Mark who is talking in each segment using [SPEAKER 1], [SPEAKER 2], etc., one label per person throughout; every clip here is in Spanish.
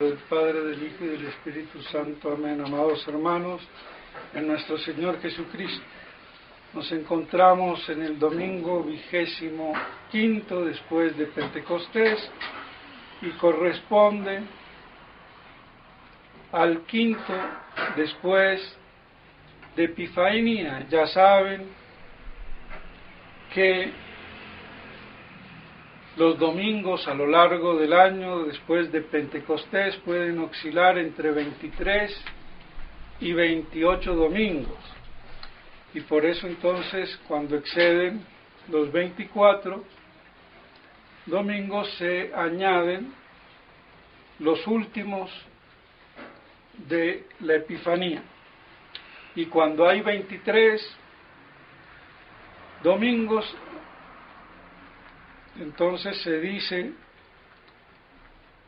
[SPEAKER 1] Del Padre, del Hijo y del Espíritu Santo. Amén. Amados hermanos, en nuestro Señor Jesucristo, nos encontramos en el domingo 25º después de Pentecostés y corresponde al quinto después de Epifanía. Ya saben que los domingos a lo largo del año después de Pentecostés pueden oscilar entre 23 y 28 domingos. Y por eso entonces, cuando exceden los 24 domingos, se añaden los últimos de la Epifanía. Y cuando hay 23 domingos, entonces se dice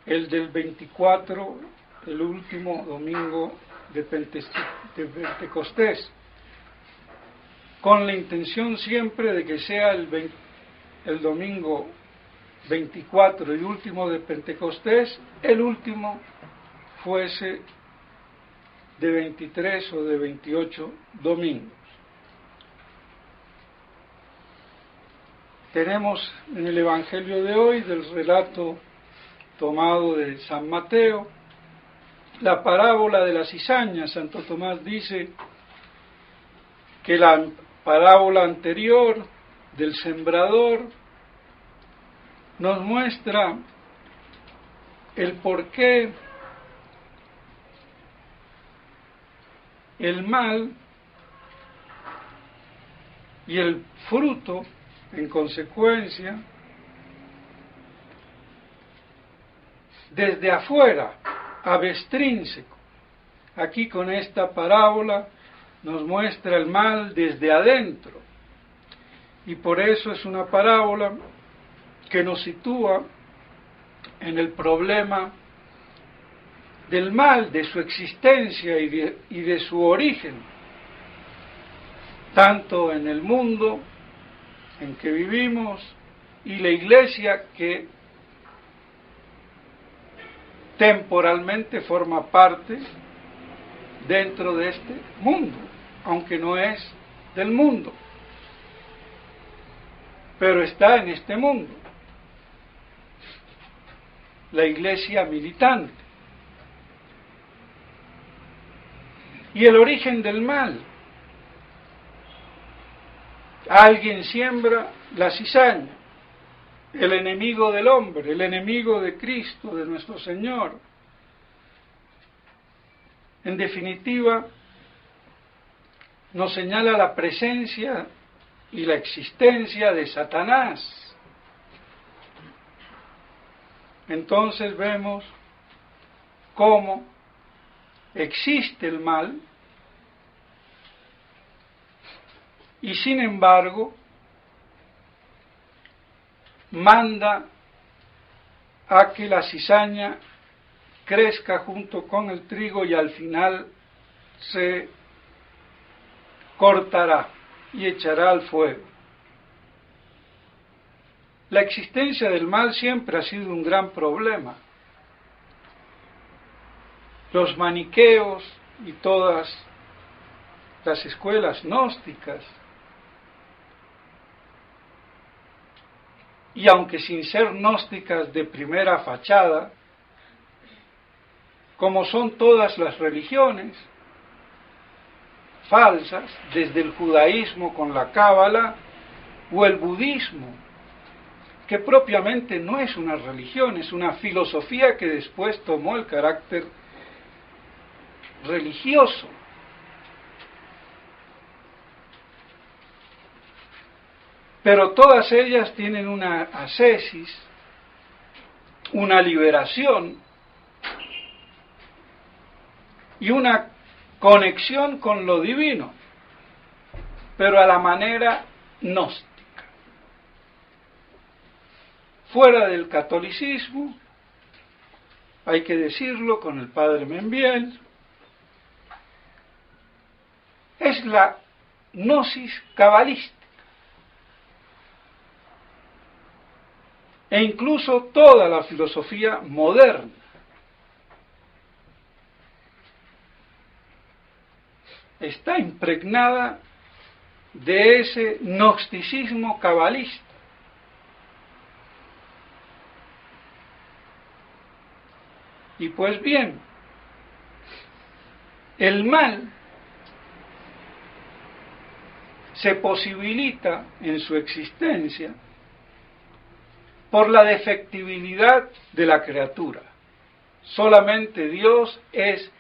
[SPEAKER 1] el del 24, el último domingo de Pentecostés, con la intención siempre de que sea el domingo 24 y último de Pentecostés, el último fuese de 23 o de 28 domingos. Tenemos en el Evangelio de hoy, del relato tomado de San Mateo, la parábola de la cizaña. Santo Tomás dice que la parábola anterior del sembrador nos muestra el por qué el mal y el fruto, en consecuencia, desde afuera, abextrínseco. Aquí con esta parábola nos muestra el mal desde adentro, y por eso es una parábola que nos sitúa en el problema del mal, de su existencia y de su origen, tanto en el mundo en que vivimos y la Iglesia, que temporalmente forma parte dentro de este mundo, aunque no es del mundo, pero está en este mundo. La Iglesia militante. Y el origen del mal. Alguien siembra la cizaña, el enemigo del hombre, el enemigo de Cristo, de nuestro Señor. En definitiva, nos señala la presencia y la existencia de Satanás. Entonces vemos cómo existe el mal, y sin embargo manda a que la cizaña crezca junto con el trigo y al final se cortará y echará al fuego. La existencia del mal siempre ha sido un gran problema. Los maniqueos y todas las escuelas gnósticas, y aunque sin ser gnósticas de primera fachada, como son todas las religiones falsas, desde el judaísmo con la cábala o el budismo, que propiamente no es una religión, es una filosofía que después tomó el carácter religioso. Pero todas ellas tienen una ascesis, una liberación y una conexión con lo divino, pero a la manera gnóstica. Fuera del catolicismo, hay que decirlo con el padre Membiel, es la gnosis cabalística. E incluso toda la filosofía moderna está impregnada de ese gnosticismo cabalista. Y pues bien, el mal se posibilita en su existencia por la defectibilidad de la criatura. Solamente Dios es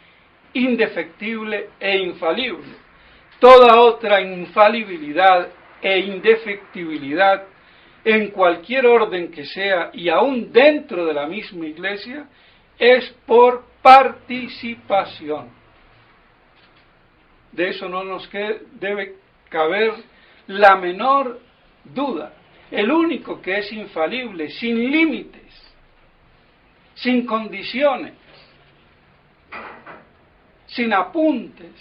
[SPEAKER 1] indefectible e infalible. Toda otra infalibilidad e indefectibilidad en cualquier orden que sea, y aún dentro de la misma Iglesia, es por participación. De eso no nos debe caber la menor duda. El único que es infalible, sin límites, sin condiciones, sin apuntes,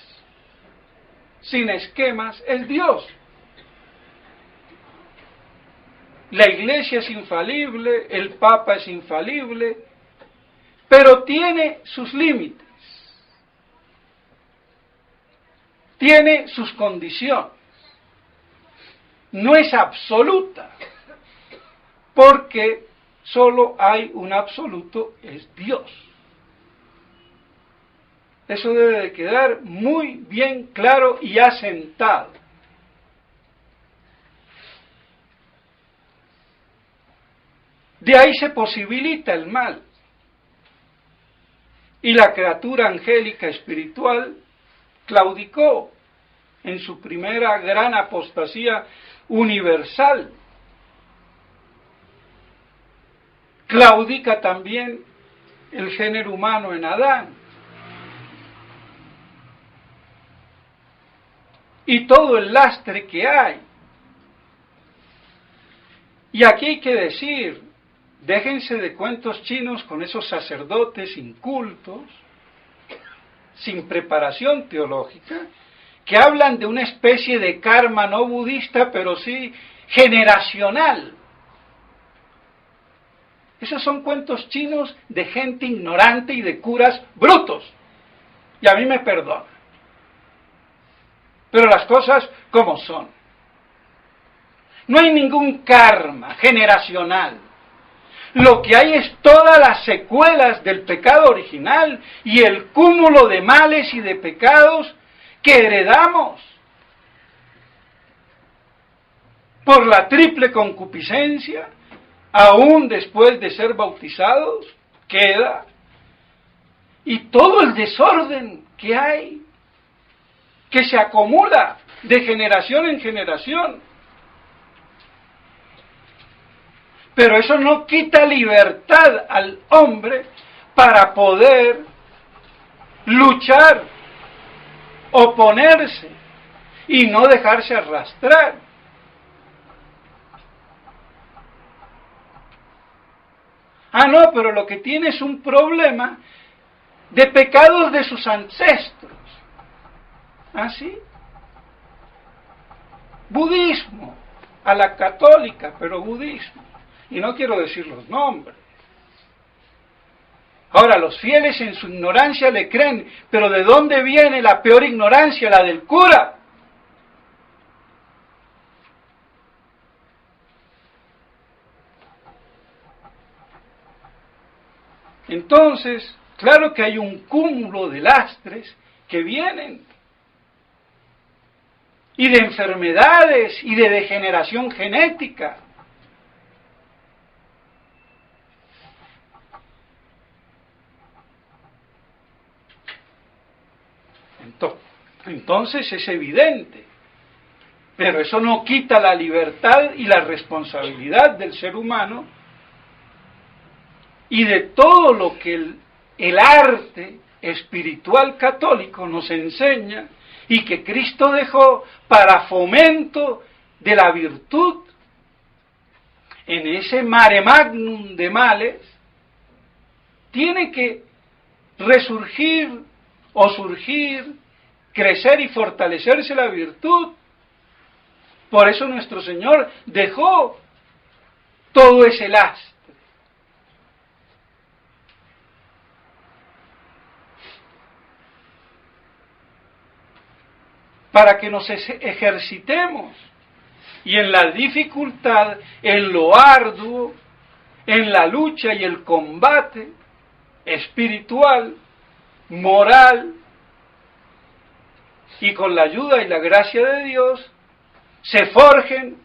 [SPEAKER 1] sin esquemas, es Dios. La Iglesia es infalible, el Papa es infalible, pero tiene sus límites, tiene sus condiciones. No es absoluta, porque solo hay un absoluto, es Dios. Eso debe de quedar muy bien claro y asentado. De ahí se posibilita el mal. Y la criatura angélica espiritual claudicó en su primera gran apostasía universal. Claudica también el género humano en Adán. Y todo el lastre que hay. Y aquí hay que decir, déjense de cuentos chinos con esos sacerdotes incultos, sin preparación teológica, que hablan de una especie de karma no budista, pero sí generacional. Esos son cuentos chinos de gente ignorante y de curas brutos. Y a mí me perdona. Pero las cosas como son. No hay ningún karma generacional. Lo que hay es todas las secuelas del pecado original y el cúmulo de males y de pecados que heredamos por la triple concupiscencia, aún después de ser bautizados, queda, y todo el desorden que hay, que se acumula de generación en generación. Pero eso no quita libertad al hombre para poder luchar, oponerse y no dejarse arrastrar. Ah, no, pero lo que tiene es un problema de pecados de sus ancestros. ¿Ah, sí? Budismo, a la católica, pero budismo. Y no quiero decir los nombres. Ahora, los fieles en su ignorancia le creen, pero ¿de dónde viene la peor ignorancia? La del cura. Entonces, claro que hay un cúmulo de lastres que vienen, y de enfermedades y de degeneración genética. Entonces es evidente, pero eso no quita la libertad y la responsabilidad del ser humano y de todo lo que el arte espiritual católico nos enseña y que Cristo dejó para fomento de la virtud. En ese mare magnum de males tiene que resurgir o surgir, crecer y fortalecerse la virtud. Por eso nuestro Señor dejó todo ese lastre. para que nos ejercitemos. Y en la dificultad, en lo arduo, en la lucha y el combate espiritual, moral, y con la ayuda y la gracia de Dios, se forjen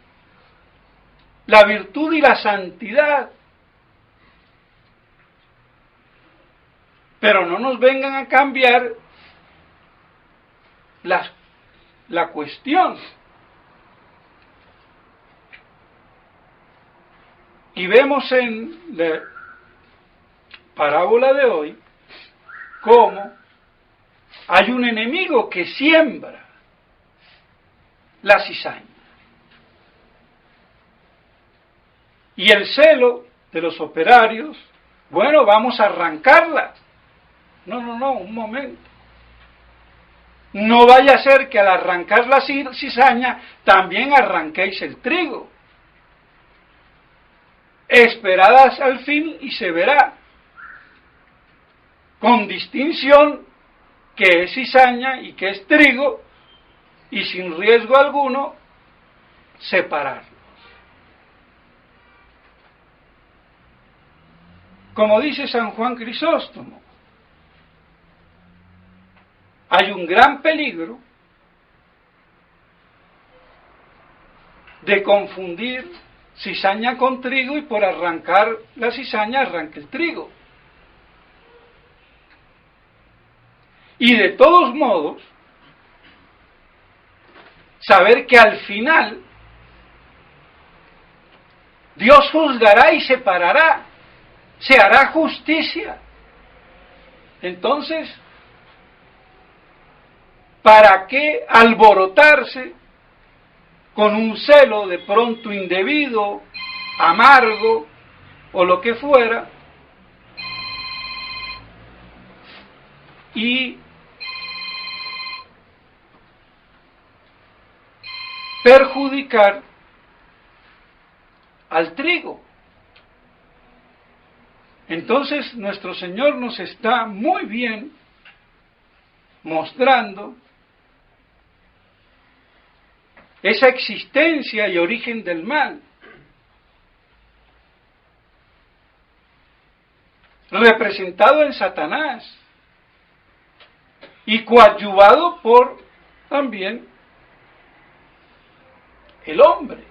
[SPEAKER 1] la virtud y la santidad. Pero no nos vengan a cambiar la cuestión. Y vemos en la parábola de hoy cómo hay un enemigo que siembra la cizaña. Y el celo de los operarios, bueno, vamos a arrancarla. No, un momento. No vaya a ser que al arrancar la cizaña también arranquéis el trigo. Esperadas al fin y se verá, con distinción, que es cizaña y que es trigo, y sin riesgo alguno, separarlos. Como dice San Juan Crisóstomo, hay un gran peligro de confundir cizaña con trigo y por arrancar la cizaña arranque el trigo. Y de todos modos, saber que al final Dios juzgará y separará, se hará justicia. Entonces, ¿para qué alborotarse con un celo de pronto indebido, amargo o lo que fuera, y perjudicar al trigo? Entonces nuestro Señor nos está muy bien mostrando esa existencia y origen del mal, representado en Satanás y coadyuvado por también el hombre,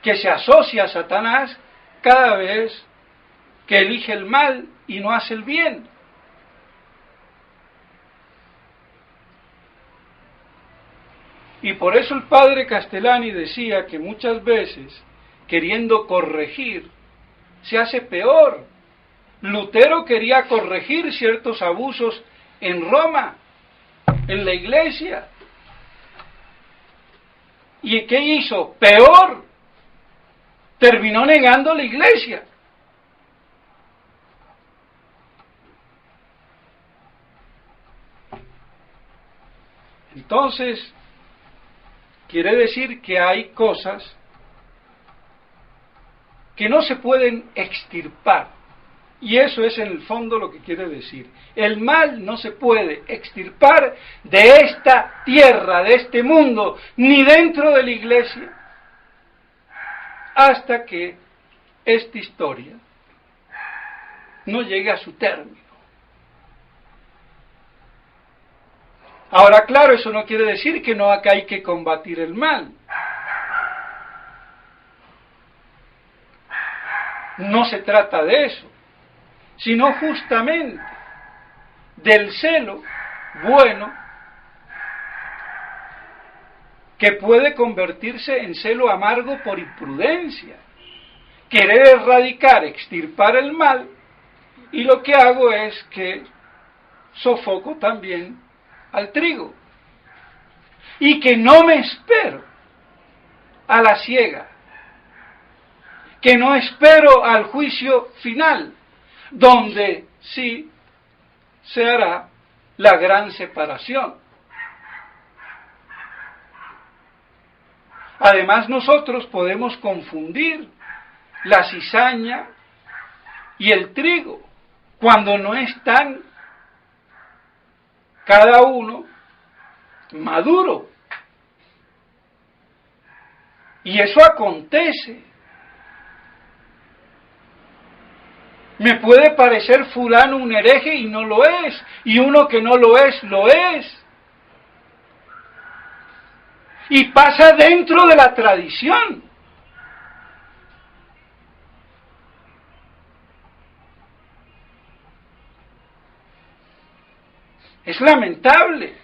[SPEAKER 1] que se asocia a Satanás cada vez que elige el mal y no hace el bien. Y por eso el padre Castellani decía que muchas veces, queriendo corregir, se hace peor. Lutero quería corregir ciertos abusos en Roma, en la iglesia. ¿Y qué hizo? Peor. Terminó negando la iglesia. Entonces, quiere decir que hay cosas que no se pueden extirpar. Y eso es en el fondo lo que quiere decir. El mal no se puede extirpar de esta tierra, de este mundo, ni dentro de la iglesia, hasta que esta historia no llegue a su término. Ahora, claro, eso no quiere decir que no acá hay que combatir el mal. No se trata de eso, sino justamente del celo bueno que puede convertirse en celo amargo por imprudencia, querer erradicar, extirpar el mal, y lo que hago es que sofoco también al trigo, y que no me espero a la ciega, que no espero al juicio final, donde sí se hará la gran separación. Además, nosotros podemos confundir la cizaña y el trigo cuando no están cada uno maduro. Y eso acontece. Me puede parecer fulano un hereje y no lo es, y uno que no lo es, lo es. Y pasa dentro de la tradición. Es lamentable.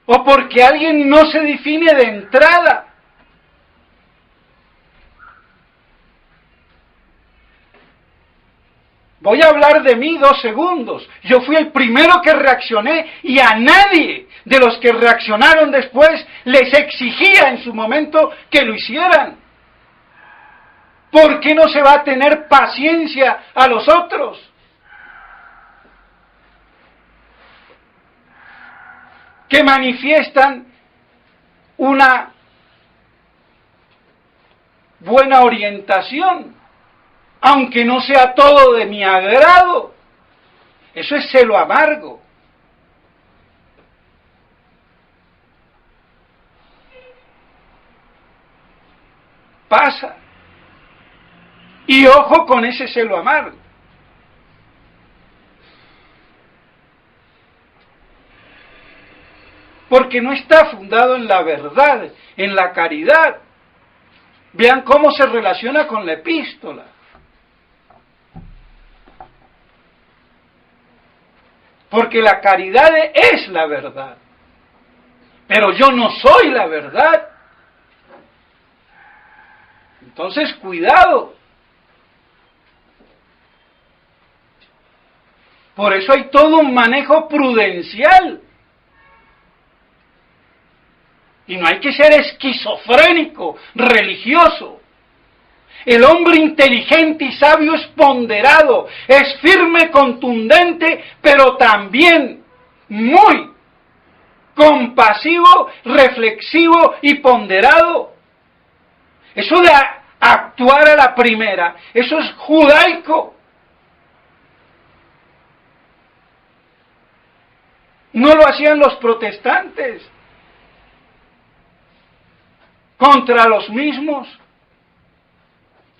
[SPEAKER 1] O porque alguien no se define de entrada. Voy a hablar de mí 2 segundos. Yo fui el primero que reaccioné y a nadie de los que reaccionaron después les exigía en su momento que lo hicieran. ¿Por qué no se va a tener paciencia a los otros? Que manifiestan una buena orientación, aunque no sea todo de mi agrado. Eso es celo amargo. Pasa. Y ojo con ese celo amargo. Porque no está fundado en la verdad, en la caridad. Vean cómo se relaciona con la epístola. Porque la caridad es la verdad. Pero yo no soy la verdad. Entonces, cuidado. Por eso hay todo un manejo prudencial. Y no hay que ser esquizofrénico, religioso. El hombre inteligente y sabio es ponderado, es firme, contundente, pero también muy compasivo, reflexivo y ponderado. Eso de actuar a la primera, eso es judaico. No lo hacían los protestantes contra los mismos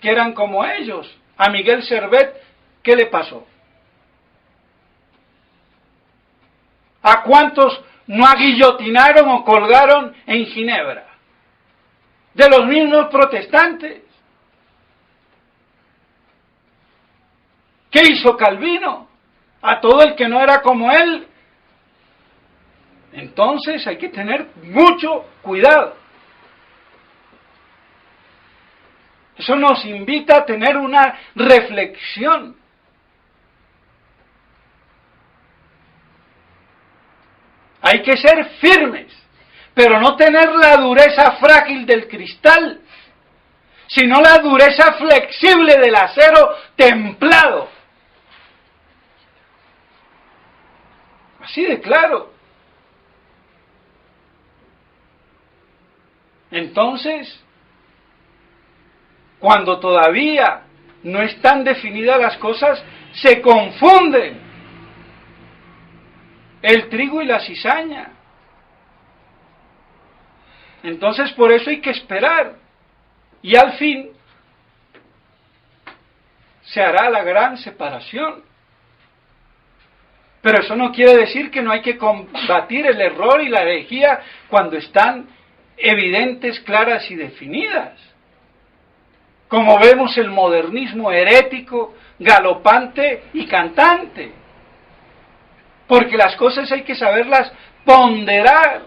[SPEAKER 1] que eran como ellos. A Miguel Servet, ¿qué le pasó? ¿A cuántos no aguillotinaron o colgaron en Ginebra? De los mismos protestantes. ¿Qué hizo Calvino? A todo el que no era como él. Entonces hay que tener mucho cuidado. Eso nos invita a tener una reflexión. Hay que ser firmes, pero no tener la dureza frágil del cristal, sino la dureza flexible del acero templado. Así de claro. Entonces, cuando todavía no están definidas las cosas, se confunden el trigo y la cizaña. Entonces, por eso hay que esperar. Y al fin se hará la gran separación. Pero eso no quiere decir que no hay que combatir el error y la herejía cuando están evidentes, claras y definidas. Como vemos el modernismo herético, galopante y cantante. Porque las cosas hay que saberlas ponderar.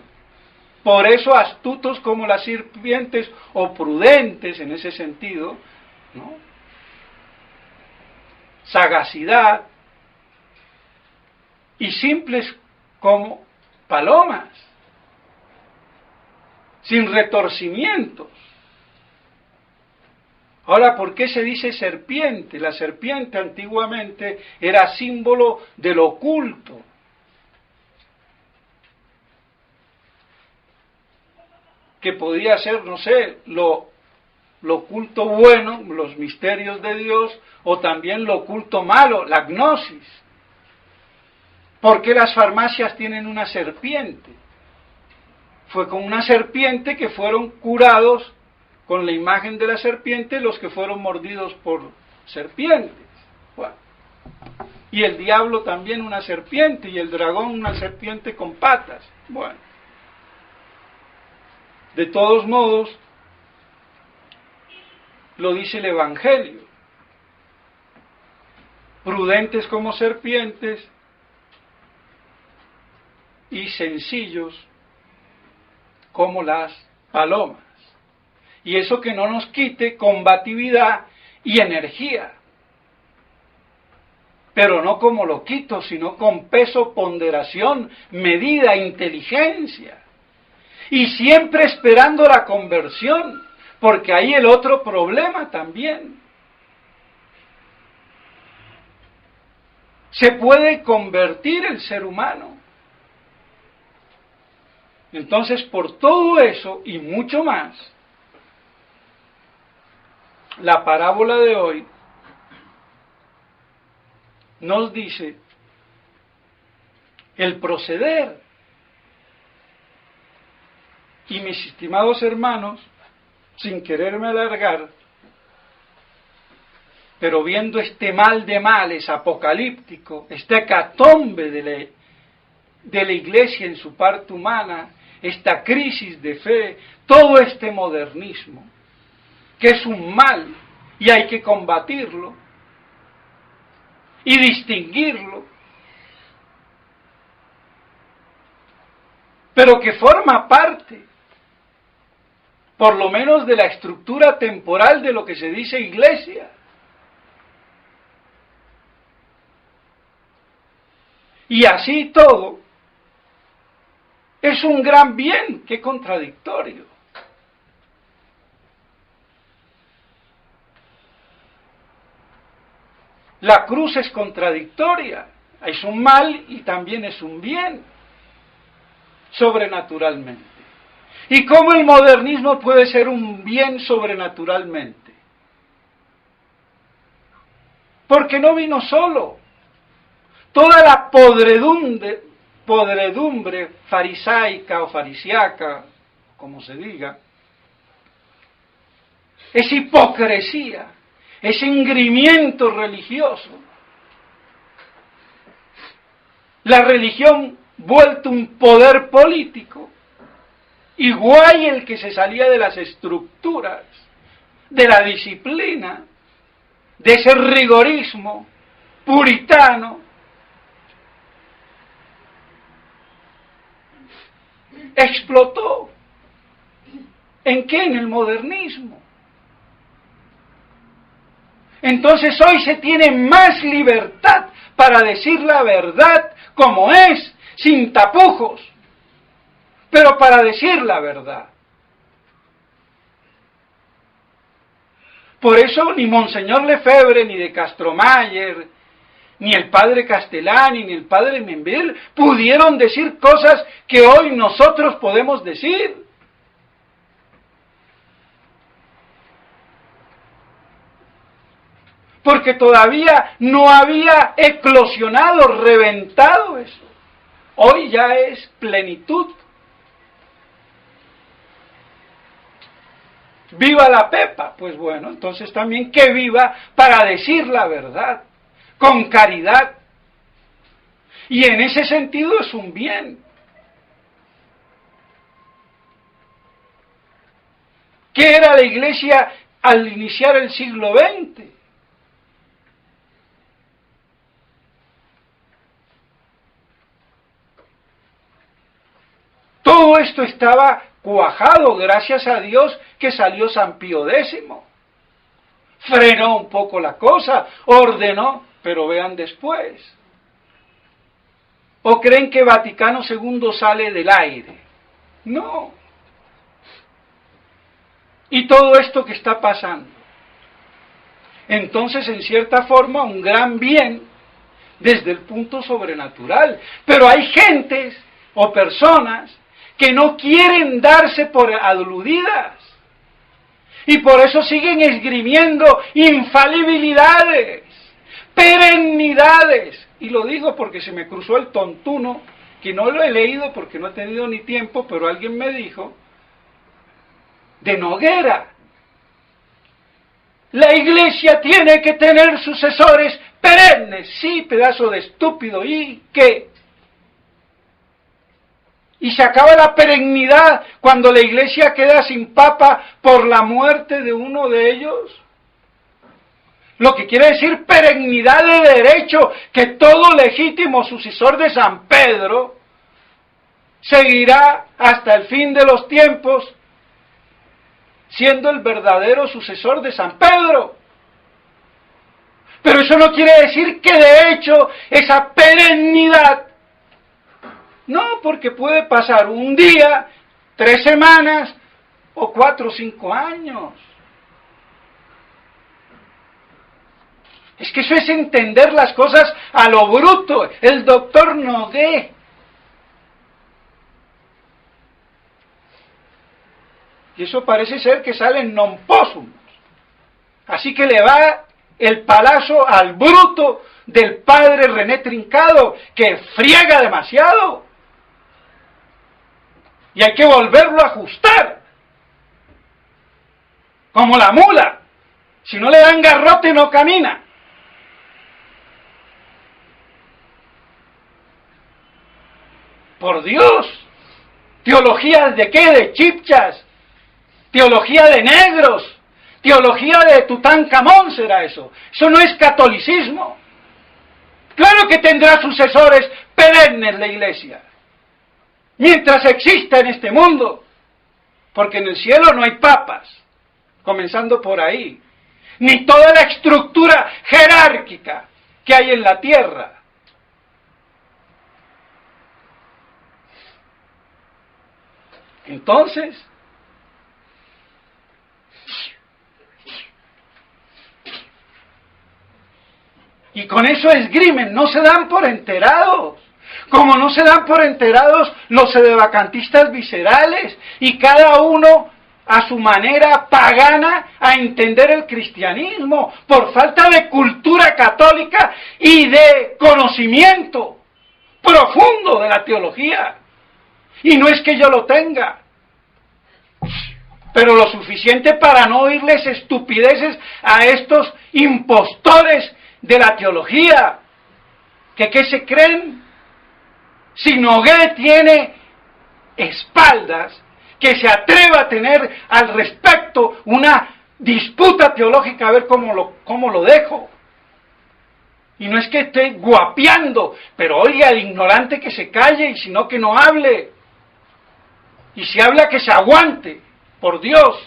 [SPEAKER 1] Por eso astutos como las serpientes, o prudentes en ese sentido, ¿no? Sagacidad, y simples como palomas, sin retorcimientos. Ahora, ¿por qué se dice serpiente? La serpiente antiguamente era símbolo del oculto. Que podía ser, no sé, lo oculto bueno, los misterios de Dios, o también lo oculto malo, la gnosis. ¿Por qué las farmacias tienen una serpiente? Fue con una serpiente que fueron curados con la imagen de la serpiente los que fueron mordidos por serpientes. Bueno, y el diablo también una serpiente, y el dragón una serpiente con patas. Bueno, de todos modos, lo dice el Evangelio: prudentes como serpientes y sencillos como las palomas. Y eso que no nos quite combatividad y energía, pero no como lo quito, sino con peso, ponderación, medida, inteligencia, y siempre esperando la conversión, porque hay el otro problema también. Se puede convertir el ser humano. Entonces, por todo eso y mucho más, la parábola de hoy nos dice el proceder. Y mis estimados hermanos, sin quererme alargar, pero viendo este mal de males apocalíptico, este hecatombe de la iglesia en su parte humana, esta crisis de fe, todo este modernismo, que es un mal y hay que combatirlo y distinguirlo, pero que forma parte, por lo menos, de la estructura temporal de lo que se dice iglesia. Y así todo, es un gran bien, qué contradictorio. La cruz es contradictoria, es un mal y también es un bien, sobrenaturalmente. ¿Y cómo el modernismo puede ser un bien sobrenaturalmente? Porque no vino solo. Toda la podredumbre farisaica o farisiaca, como se diga, es hipocresía, es engrimiento religioso. La religión vuelto un poder político, y guay el que se salía de las estructuras, de la disciplina, de ese rigorismo puritano. Explotó. ¿En qué? En el modernismo. Entonces hoy se tiene más libertad para decir la verdad como es, sin tapujos, pero para decir la verdad. Por eso ni Monseñor Lefebvre, ni de Castromayer, ni el padre Castellani, ni el padre Membel pudieron decir cosas que hoy nosotros podemos decir. Porque todavía no había eclosionado, reventado eso. Hoy ya es plenitud. ¿Viva la Pepa? Pues bueno, entonces también que viva para decir la verdad, con caridad. Y en ese sentido es un bien. ¿Qué era la Iglesia al iniciar el siglo XX? Todo esto estaba cuajado, gracias a Dios que salió San Pío X. Frenó un poco la cosa, ordenó, pero vean después. ¿O creen que Vaticano II sale del aire? No. Y todo esto que está pasando. Entonces, en cierta forma, un gran bien desde el punto sobrenatural. Pero hay gentes o personas que no quieren darse por aludidas. Y por eso siguen esgrimiendo infalibilidades, perennidades. Y lo digo porque se me cruzó el tontuno, que no lo he leído porque no he tenido ni tiempo, pero alguien me dijo, de Noguera. La iglesia tiene que tener sucesores perennes. Sí, pedazo de estúpido. ¿Y qué? Y se acaba la perennidad cuando la iglesia queda sin papa por la muerte de uno de ellos. Lo que quiere decir perennidad de derecho, que todo legítimo sucesor de San Pedro seguirá hasta el fin de los tiempos siendo el verdadero sucesor de San Pedro. Pero eso no quiere decir que de hecho esa perennidad, no, porque puede pasar un día, 3 semanas o 4 o 5 años. Es que eso es entender las cosas a lo bruto. El doctor Nogué. Y eso parece ser que sale en non possum. Así que le va el palazo al bruto del padre René Trincado, que friega demasiado. Y hay que volverlo a ajustar. Como la mula. Si no le dan garrote no camina. Por Dios, ¿teologías de qué? ¿De chipchas? ¿Teología de negros? ¿Teología de Tutankamón será eso? Eso no es catolicismo. Claro que tendrá sucesores perennes la iglesia, mientras exista en este mundo, porque en el cielo no hay papas, comenzando por ahí, ni toda la estructura jerárquica que hay en la tierra. Entonces, y con eso esgrimen, no se dan por enterados, como no se dan por enterados los sedevacantistas viscerales, y cada uno a su manera pagana a entender el cristianismo, por falta de cultura católica y de conocimiento profundo de la teología. Y no es que yo lo tenga, pero lo suficiente para no oírles estupideces a estos impostores de la teología, que ¿qué se creen? Si Nogué tiene espaldas, que se atreva a tener al respecto una disputa teológica, a ver cómo lo dejo. Y no es que esté guapeando, pero oiga, el ignorante que se calle, y si no que no hable. Y si habla que se aguante, por Dios.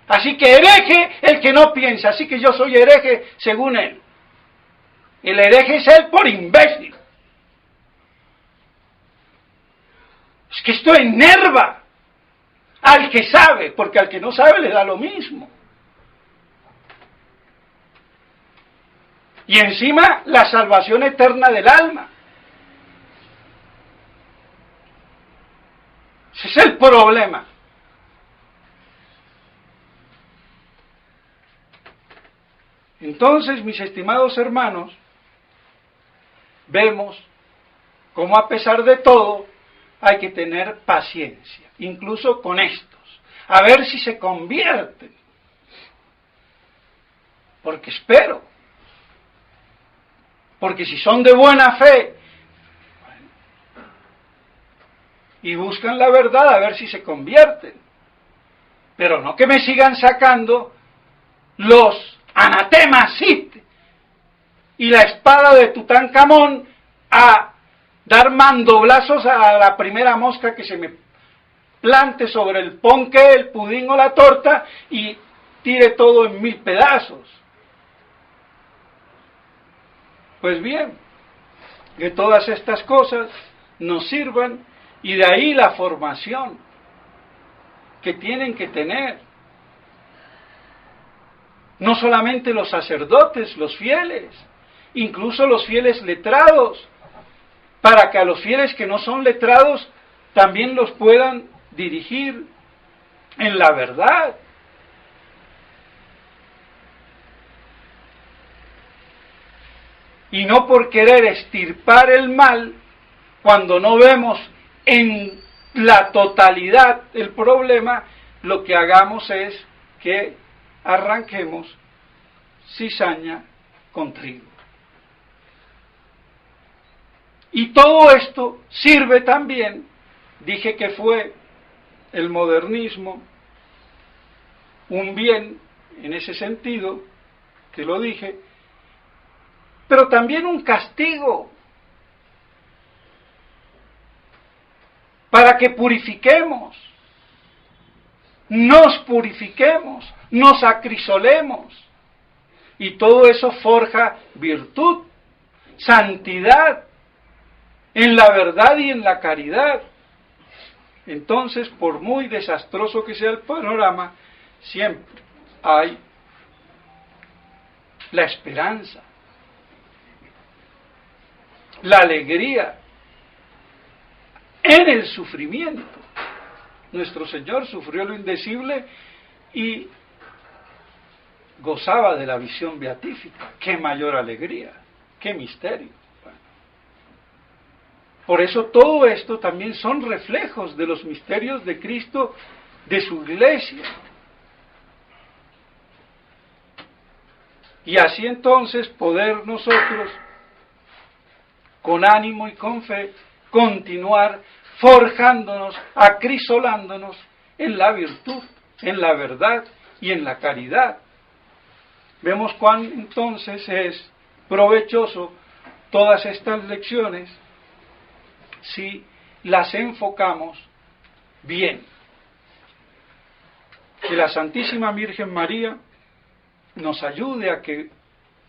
[SPEAKER 1] Así que hereje el que no piensa, así que yo soy hereje según él. El hereje es él por imbécil. Es que esto enerva al que sabe, porque al que no sabe le da lo mismo. Y encima la salvación eterna del alma. Ese es el problema. Entonces, mis estimados hermanos, vemos cómo a pesar de todo hay que tener paciencia, incluso con estos, a ver si se convierten. Porque espero, porque si son de buena fe y buscan la verdad, a ver si se convierten. Pero no que me sigan sacando los anatemas y la espada de Tutankamón a dar mandoblazos a la primera mosca que se me plante sobre el ponqué, el pudín o la torta y tire todo en 1000 pedazos. Pues bien, que todas estas cosas nos sirvan, y de ahí la formación que tienen que tener no solamente los sacerdotes, los fieles, incluso los fieles letrados, para que a los fieles que no son letrados también los puedan dirigir en la verdad. y no por querer extirpar el mal, cuando no vemos en la totalidad el problema, lo que hagamos es que arranquemos cizaña con trigo. Y todo esto sirve también, dije que fue el modernismo un bien en ese sentido, que lo dije, pero también un castigo para que purifiquemos, nos purifiquemos, nos acrisolemos, y todo eso forja virtud, santidad, en la verdad y en la caridad. Entonces, por muy desastroso que sea el panorama, siempre hay la esperanza, la alegría en el sufrimiento. Nuestro Señor sufrió lo indecible y gozaba de la visión beatífica. ¡Qué mayor alegría! ¡Qué misterio! Bueno. Por eso todo esto también son reflejos de los misterios de Cristo, de su iglesia. Y así entonces poder nosotros, con ánimo y con fe, continuar forjándonos, acrisolándonos en la virtud, en la verdad y en la caridad. Vemos cuán entonces es provechoso todas estas lecciones si las enfocamos bien. Que la Santísima Virgen María nos ayude a que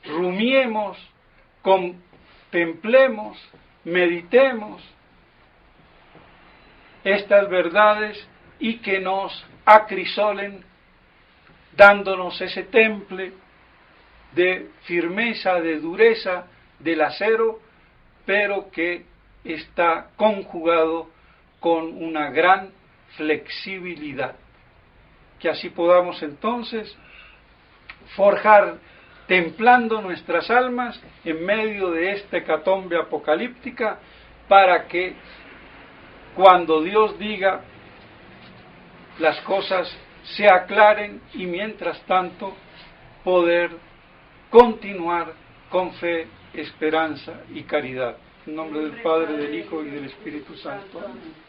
[SPEAKER 1] rumiemos, contemplemos, meditemos estas verdades y que nos acrisolen, dándonos ese temple de firmeza, de dureza, del acero, pero que está conjugado con una gran flexibilidad. Que así podamos entonces forjar, templando nuestras almas en medio de esta hecatombe apocalíptica, para que cuando Dios diga, las cosas se aclaren y mientras tanto poder continuar con fe, esperanza y caridad. En nombre del Padre, del Hijo y del Espíritu Santo. Amén.